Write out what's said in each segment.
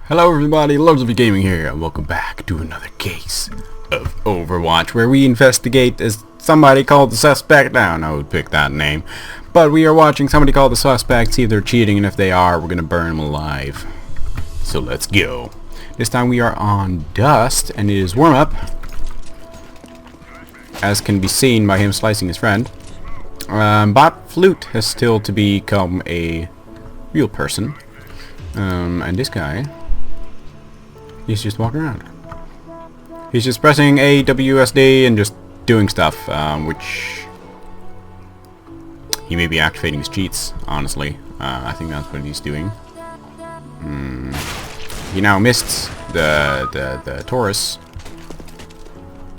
Hello everybody, Loads of Gaming here, and welcome back to another case of Overwatch, where we investigate as somebody called the suspect. Now, I would pick that name, but we are watching somebody called the suspect, see if they're cheating, and if they are, we're gonna burn them alive. So let's go. This time we are on Dust, and it is warm-up, as can be seen by him slicing his friend. Bot Flute has still to become a real person, and this guy, he's just walking around. He's just pressing A, WSD, and just doing stuff, which he may be activating his cheats, honestly. I think that's what he's doing. He now missed the Taurus.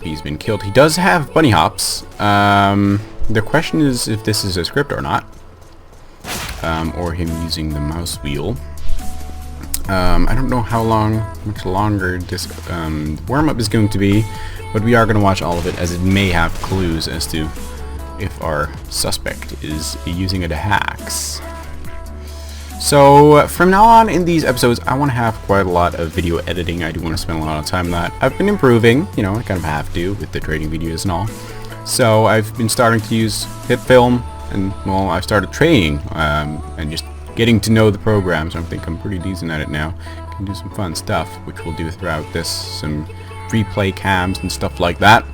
He's been killed. He does have bunny hops. The question is if this is a script or not. Or him using the mouse wheel. I don't know how much longer this warm-up is going to be, but we are going to watch all of it, as it may have clues as to if our suspect is using the hacks. So from now on in these episodes, I want to have quite a lot of video editing. I do want to spend a lot of time on that. I've been improving, you know, I kind of have to with the trading videos and all. So I've been starting to use HitFilm, and well, I've started training and just getting to know the program, so I think I'm pretty decent at it now. Can do some fun stuff, which we'll do throughout this, some replay cams and stuff like that.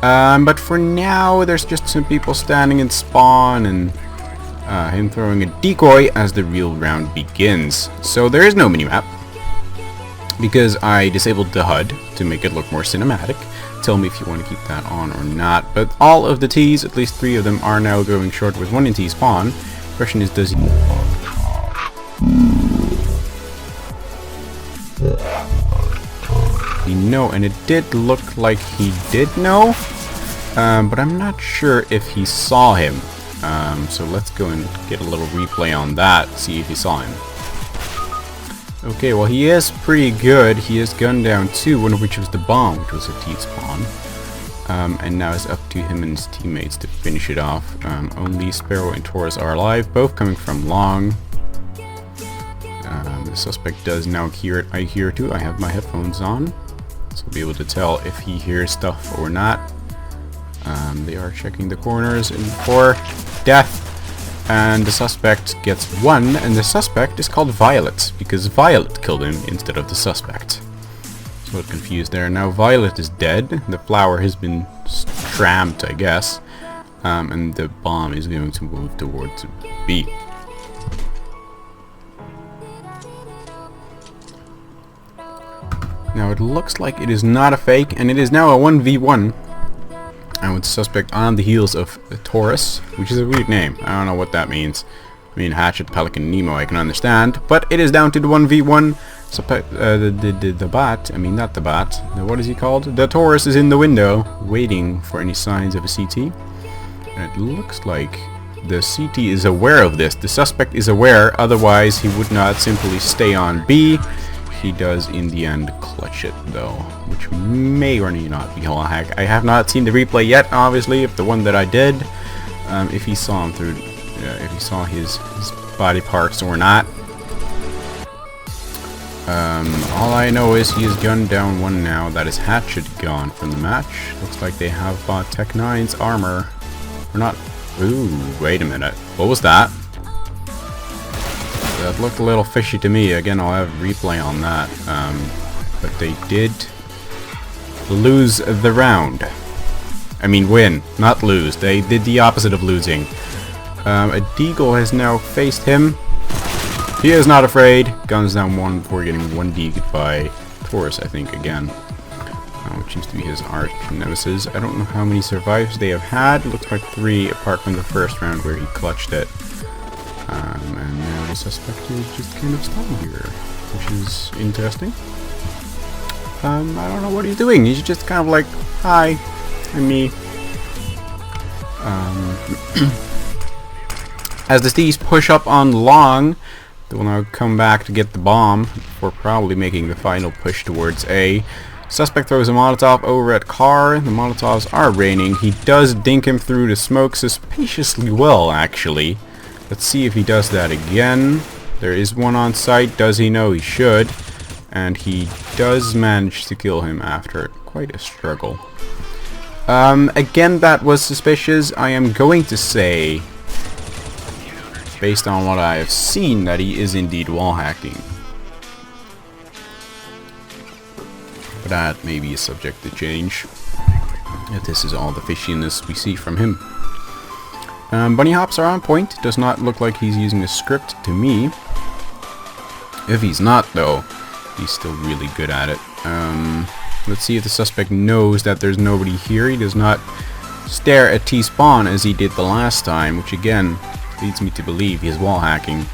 But for now, there's just some people standing in spawn, and him throwing a decoy as the real round begins. So there is no minimap, because I disabled the HUD to make it look more cinematic. Tell me if you want to keep that on or not. But all of the T's, at least 3 of them, are now going short with 1 in T spawn. Question is, does he... know? And it did look like he did know, but I'm not sure if he saw him. So let's go and get a little replay on that, see if he saw him. Okay, well, he is pretty good. He has gunned down 2, one of which was the bomb, which was a T spawn. And now it's up to him and his teammates to finish it off. Only Sparrow and Taurus are alive, both coming from long. The suspect does now hear it. I hear it too. I have my headphones on, so I'll be able to tell if he hears stuff or not. They are checking the corners and for death. And the suspect gets 1, and the suspect is called Violet, because Violet killed him instead of the suspect. So I'm confused there. Now Violet is dead. The flower has been tramped, I guess. And the bomb is going to move towards B. Now it looks like it is not a fake, and it is now a 1v1. And with the suspect on the heels of Taurus, which is a weird name. I don't know what that means. I mean, Hatchet, Pelican, Nemo, I can understand. But it is down to the 1v1. So the bot, I mean not the bot, what is he called? The Taurus is in the window, waiting for any signs of a CT. And it looks like the CT is aware of this. The suspect is aware, otherwise he would not simply stay on B. He does in the end clutch it though, which may or may not be a hack. I have not seen the replay yet, obviously, of the one that I did. If he saw him through, if he saw his body parts or not. All I know is he has gunned down 1 now. That is Hatchet gone from the match. Looks like they have bought Tech 9's armor. Or not. Ooh, wait a minute. What was that? That looked a little fishy to me. Again, I'll have replay on that. But they did lose the round. I mean win, not lose. They did the opposite of losing. A deagle has now faced him. He is not afraid. Guns down 1 before getting 1 by Taurus, I think, again. Which seems to be his arch nemesis. I don't know how many survives they have had. Looks like 3, apart from the first round where he clutched it. And now the suspect is just kind of stunned here, which is interesting. I don't know what he's doing. He's just kind of like, hi, I'm me. As the Stees push up on long, they will now come back to get the bomb before probably making the final push towards A. Suspect throws a Molotov over at Car. The Molotovs are raining. He does dink him through the smoke suspiciously well, actually. Let's see if he does that again. There is one on site. Does he know? He should. and he does manage to kill him after quite a struggle. Again, that was suspicious. I am going to say, based on what I have seen, that he is indeed wall hacking. But that may be subject to change, if this is all the fishiness we see from him. Bunny hops are on point. Does not look like he's using a script to me. If he's not, though, he's still really good at it. Let's see if the suspect knows that there's nobody here. He does not stare at T-spawn as he did the last time, which again leads me to believe he is wall hacking.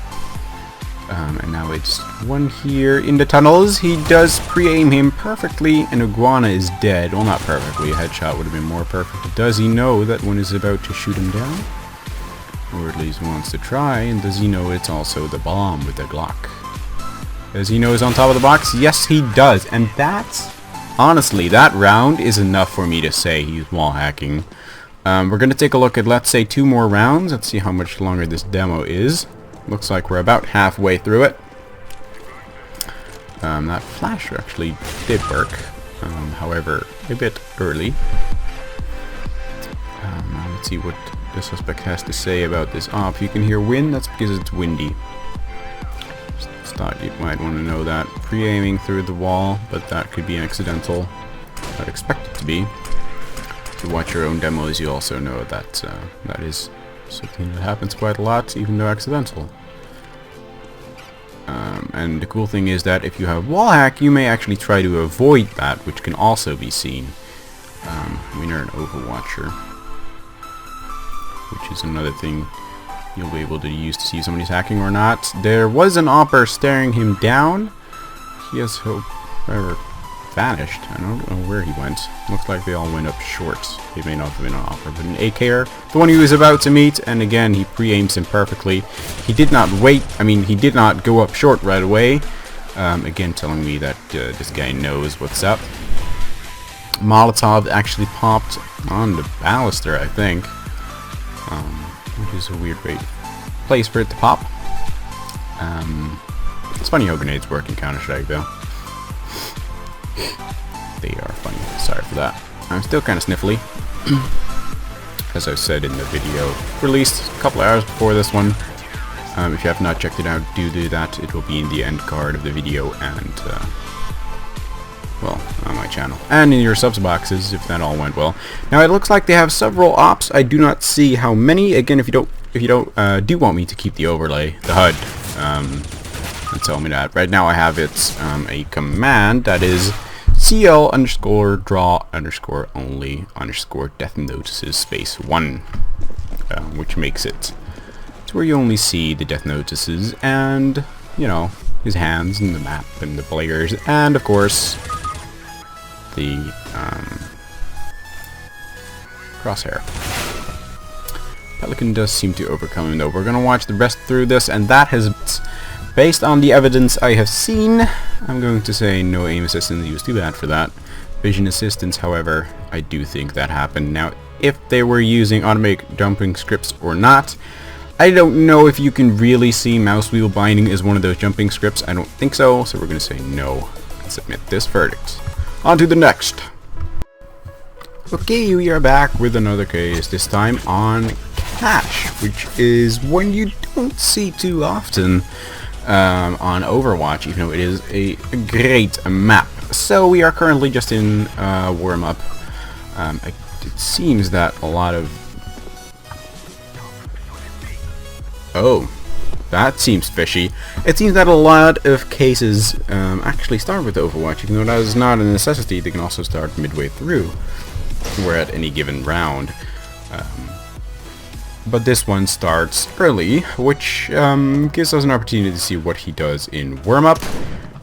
And now it's one here in the tunnels. He does pre-aim him perfectly, and Iguana is dead. Well, not perfectly. A headshot would have been more perfect. Does he know that one is about to shoot him down? Or at least wants to try, and does he know it's also the bomb with the Glock? Does he know he's on top of the box? Yes, he does. And that's, honestly, that round is enough for me to say he's wall hacking. We're going to take a look at, let's say, 2 more rounds. Let's see how much longer this demo is. Looks like we're about halfway through it. That flash actually did work. However, a bit early. Let's see what the suspect has to say about this op. You can hear wind. That's because it's windy. Just thought you might want to know that. Pre-aiming through the wall, but that could be accidental. I'd expect it to be. If you watch your own demos, you also know that that is something that happens quite a lot, even though accidental. And the cool thing is that if you have wall hack, you may actually try to avoid that, which can also be seen when you're an Overwatcher. Which is another thing you'll be able to use to see if somebody's hacking or not. There was an opper staring him down. He has however vanished. I don't know where he went. Looks like they all went up short. He may not have been an opper, but an AKer, the one he was about to meet, and again he pre-aims him perfectly. He did not wait. I mean, he did not go up short right away. Again, telling me that this guy knows what's up. Molotov actually popped on the baluster, I think. Which is a weird place for it to pop. It's funny how grenades work in Counter-Strike, though. They are funny. Sorry for that. I'm still kind of sniffly. As I said in the video, released a couple hours before this one. If you have not checked it out, do that. It will be in the end card of the video and, well, on my channel. And in your subs boxes, if that all went well. Now, it looks like they have several ops. I do not see how many. Again, if you don't do want me to keep the overlay, the HUD, and tell me that. Right now I have it's a command that is CL _ draw _ only _ death notices space 1, which makes it to where you only see the death notices and, you know, his hands and the map and the players and of course the crosshair. Pelican does seem to overcome him though. We're gonna watch the rest through this, and that has, based on the evidence I have seen, I'm going to say no aim assistance. He was too bad for that. Vision assistance, however, I do think that happened. Now, if they were using automatic jumping scripts or not, I don't know if you can really see mouse wheel binding as one of those jumping scripts. I don't think so, so we're going to say no and submit this verdict. On to the next. Okay, we are back with another case, this time on Cache, which is one you don't see too often on Overwatch, even though it is a great map. So we are currently just in warm-up. It seems that a lot of... Oh, that seems fishy. It seems that a lot of cases actually start with Overwatch, even though that is not a necessity. They can also start midway through, or at any given round. But this one starts early, which gives us an opportunity to see what he does in warm-up.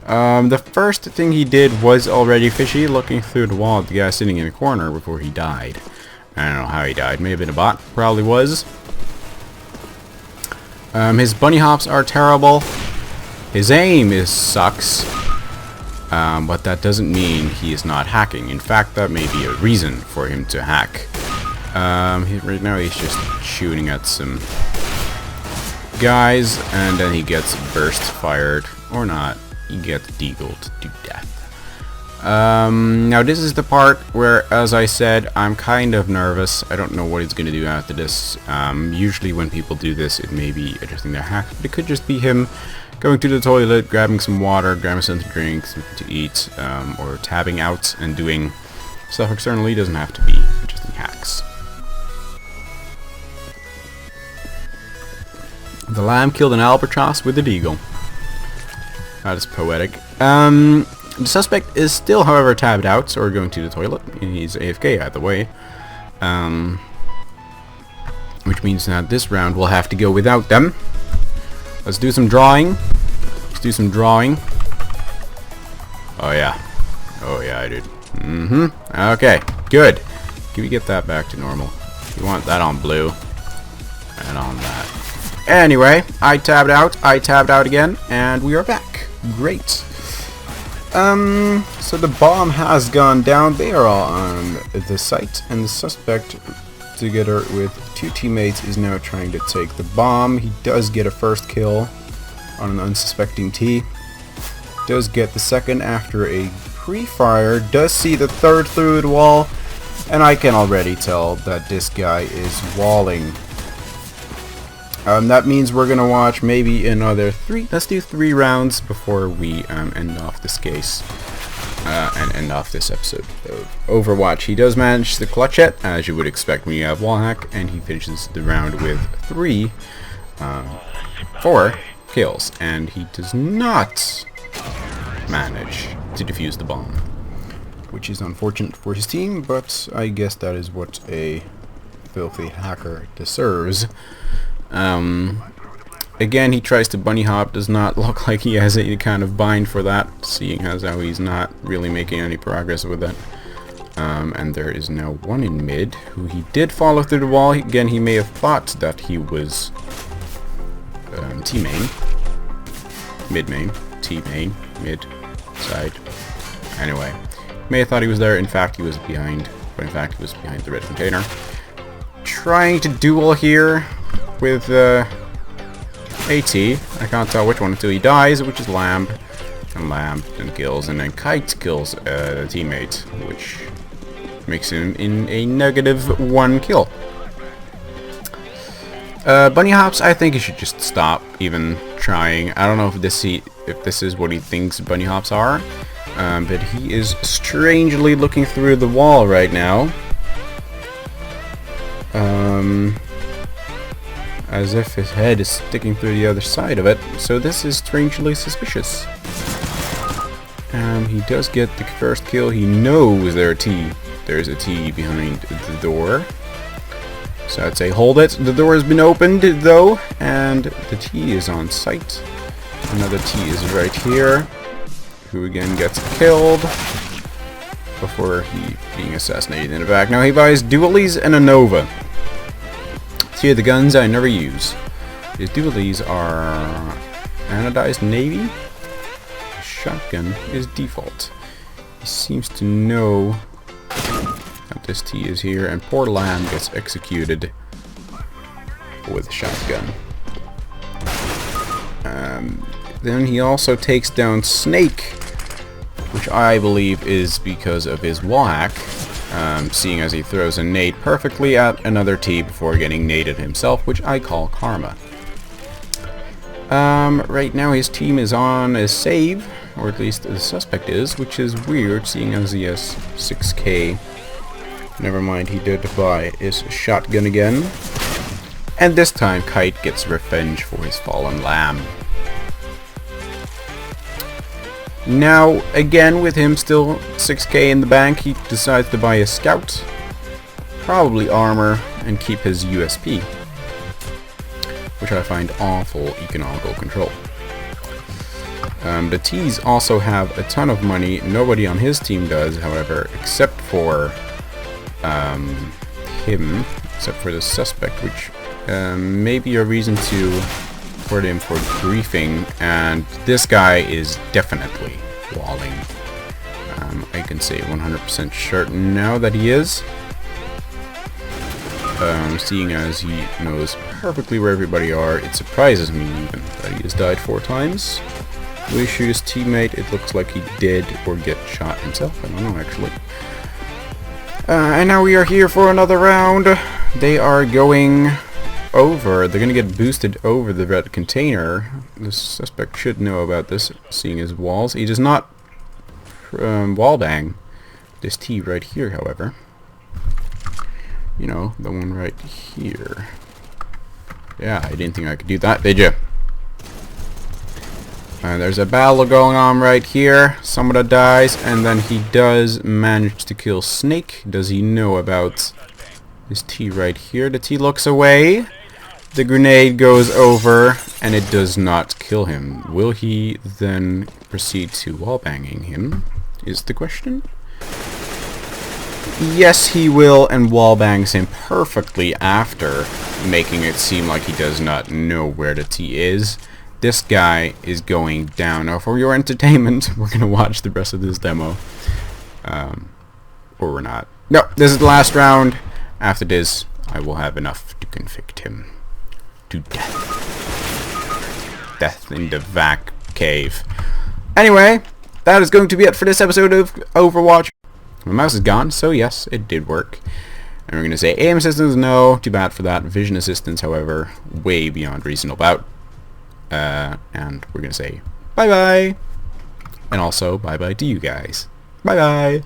The first thing he did was already fishy, looking through the wall at the guy sitting in the corner before he died. I don't know how he died. May have been a bot. Probably was. His bunny hops are terrible. His aim sucks. But that doesn't mean he is not hacking. In fact, that may be a reason for him to hack. Right now he's just shooting at some guys, and then he gets burst fired, or not. get deagled to death. Now this is the part where, as I said, I'm kind of nervous. I don't know what he's going to do after this. Usually when people do this, it may be adjusting their hack, but it could just be him going to the toilet, grabbing some water, grabbing something to drink, something to eat, or tabbing out and doing stuff externally. Doesn't have to be adjusting hacks. The lamb killed an albatross with a deagle. That is poetic. The suspect is still, however, tabbed out, or going to the toilet. He's AFK either way. Which means that this round will have to go without them. Let's do some drawing. Let's do some drawing. Oh yeah. Oh yeah, I did. Okay, good. Can we get that back to normal? We want that on blue. And on that. Anyway, I tabbed out again, and we are back. Great. So the bomb has gone down. They are all on the site, and the suspect, together with two teammates, is now trying to take the bomb. He does get a first kill on an unsuspecting T. Does get the second after a pre-fire. Does see the third through the wall, and I can already tell that this guy is walling. That means we're gonna watch maybe another let's do 3 rounds before we end off this case and end off this episode of Overwatch. He does manage to clutch it, as you would expect when you have wallhack, and he finishes the round with 4 kills, and he does not manage to defuse the bomb, which is unfortunate for his team, but I guess that is what a filthy hacker deserves. Again, he tries to bunny hop. Does not look like he has any kind of bind for that, seeing as how he's not really making any progress with that. And there is now one in mid who he did follow through the wall. Again, he may have thought that he was T-main, mid-main, T-main, mid, side. Anyway, may have thought he was there. In fact, he was behind, but in fact he was behind the red container. Trying to duel here with AT. I can't tell which one until he dies, which is Lamb. And Lamb then kills, and then Kite kills a teammate, which makes him in a -1 kill. Bunny hops, I think he should just stop even trying. I don't know if this is what he thinks bunny hops are, but he is strangely looking through the wall right now. As if his head is sticking through the other side of it, so this is strangely suspicious. He does get the first kill. He knows there's a T behind the door. So I'd say hold it. The door has been opened though, and the T is on site. Another T is right here, who again gets killed before he being assassinated in the back. Now he buys dualies and a Nova. Here are the guns I never use. His dualies are anodized navy. The shotgun is default. He seems to know that this T is here, and poor Lamb gets executed with a shotgun. Then he also takes down Snake, which I believe is because of his wallhack. Seeing as he throws a nade perfectly at another T before getting naded himself, which I call karma. Right now his team is on a save, or at least the suspect is, which is weird seeing as he has 6k. Never mind, he did buy his shotgun again. And this time Kite gets revenge for his fallen lamb. Now, again, with him still 6k in the bank, he decides to buy a scout, probably armor, and keep his USP, which I find awful economical control. The T's also have a ton of money. Nobody on his team does, however, except for him, except for the suspect, which may be a reason to report him for griefing, and this guy is definitely walling. I can say 100% certain now that he is, seeing as he knows perfectly where everybody are. It surprises me even that he has died 4 times. Will he shoot his teammate? It looks like he did, or get shot himself. I don't know, actually. And now we are here for another round. They are going over. They're going to get boosted over the red container. The suspect should know about this, seeing his walls. He does not wall bang this T right here, however. You know, the one right here. Yeah, I didn't think I could do that, did you? And there's a battle going on right here. Someone dies, and then he does manage to kill Snake. Does he know about this T right here? The T looks away. The grenade goes over, and it does not kill him. Will he then proceed to wallbanging him, is the question. Yes, he will, and wallbangs him perfectly after making it seem like he does not know where the T is. This guy is going down. Now, for your entertainment, we're going to watch the rest of this demo. Or we're not. No, this is the last round. After this, I will have enough to convict him to death. Death in the vac cave. Anyway, that is going to be it for this episode of Overwatch. My mouse is gone, so yes, it did work. And we're going to say aim assistance, no, too bad for that. Vision assistance, however, way beyond reasonable doubt. And we're going to say bye-bye. And also bye-bye to you guys. Bye-bye.